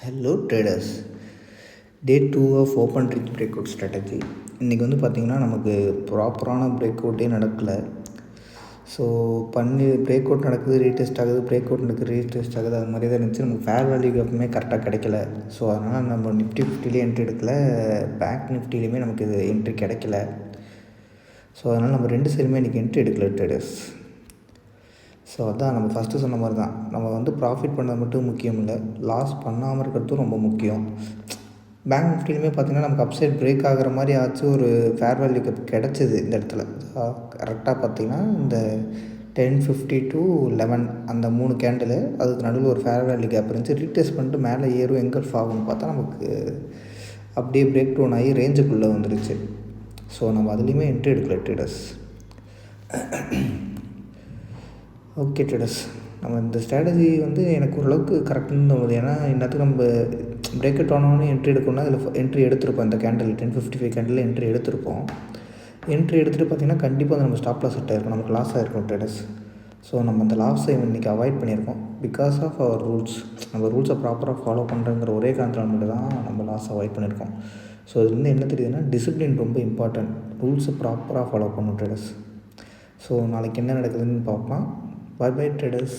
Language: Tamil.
Hello traders. Day 2 of open rich breakout strategy. இன்றைக்கி வந்து பார்த்திங்கன்னா நமக்கு ப்ராப்பரான பிரேக் அவுட்டே நடக்கலை. ஸோ பிரேக் அவுட் நடக்குது, ரீடெஸ்ட் ஆகுது, பிரேக் அவுட் நடக்குது, ரீடெஸ்ட் ஆகுது, அது மாதிரி தான் இருந்துச்சு. நமக்கு ஃபேர் வேல்யூ எப்பவுமே கரெக்டாக கிடைக்கல. ஸோ அதனால் நம்ம நிஃப்டி 50லேயே என்ட்ரி எடுக்கல, பேங்க் நிஃப்டிலையுமே நமக்கு இது என்ட்ரி கிடைக்கல. ஸோ அதனால் நம்ம ரெண்டு சைடுமே இன்றைக்கி என்ட்ரி எடுக்கல ட்ரேடர்ஸ். ஸோ அதான் நம்ம ஃபஸ்ட்டு சொன்ன மாதிரி தான், நம்ம வந்து ப்ராஃபிட் பண்ணது மட்டும் முக்கியம் இல்லை, லாஸ் பண்ணாமல் இருக்கிறதும் ரொம்ப முக்கியம். பேங்க் நிஃப்டிலையுமே பார்த்திங்கன்னா நமக்கு அப்சைட் பிரேக் ஆகிற மாதிரி ஆச்சு, ஒரு ஃபேர் வேல்யூ கேப் கிடச்சிது இந்த இடத்துல. கரெக்டாக பார்த்திங்கன்னா இந்த 10:50 to 11 அந்த 3 கேண்டில், அதுக்கு நடுவில் ஒரு ஃபேர் வேல்யூ கேப் இருந்துச்சு. ரீடெஸ்ட் பண்ணிட்டு மேலே ஏறும், எங்கல்ஃப் ஆகும்னு பார்த்தா நமக்கு அப்படியே பிரேக் டவுன் ஆகி ரேஞ்சுக்குள்ளே வந்துருச்சு. ஸோ நம்ம அதுலேயுமே என்ட்ரி எடுக்கல ட்ரேடர்ஸ். ஓகே ட்ரேடர்ஸ், நம்ம இந்த ஸ்ட்ராட்டஜி வந்து எனக்கு ஓரளவுக்கு கரெக்டுன்னு தோணுது. ஏன்னா இன்னத்துக்கு நம்ம பிரேக் அவுட் ஆனோன்னு என்ட்ரி எடுக்கணும்னா அதில் என்ட்ரி எடுத்திருப்போம். இந்த கேண்டில் 10:55 கேண்டில் என்ட்ரி எடுத்திருப்போம். என்ட்ரி எடுத்துகிட்டு பார்த்திங்கன்னா கண்டிப்பாக நம்ம ஸ்டாப் லாஸ் செட் ஆகிருக்கும், நமக்கு லாஸ் ஆகிருக்கும் ட்ரேடர்ஸ். ஸோ நம்ம அந்த லாஸை இன்றைக்கி அவாய்ட் பண்ணியிருக்கோம் பிகாஸ் ஆஃப் அவர் ரூல்ஸ். நம்ம ரூல்ஸை ப்ராப்பராக ஃபாலோ பண்ணுறங்கிற ஒரே காரணத்தில் மட்டும் தான் நம்ம லாஸ் அவாய்ட் பண்ணியிருக்கோம். ஸோ இதுலேருந்து என்ன தெரியுதுன்னா, டிசிப்ளின் ரொம்ப இம்பார்ட்டன்ட். ரூல்ஸை ப்ராப்பராக ஃபாலோ பண்ணணும் ட்ரேடர்ஸ். ஸோ நாளைக்கு என்ன நடக்குதுன்னு பார்க்கலாம். Bye bye traders.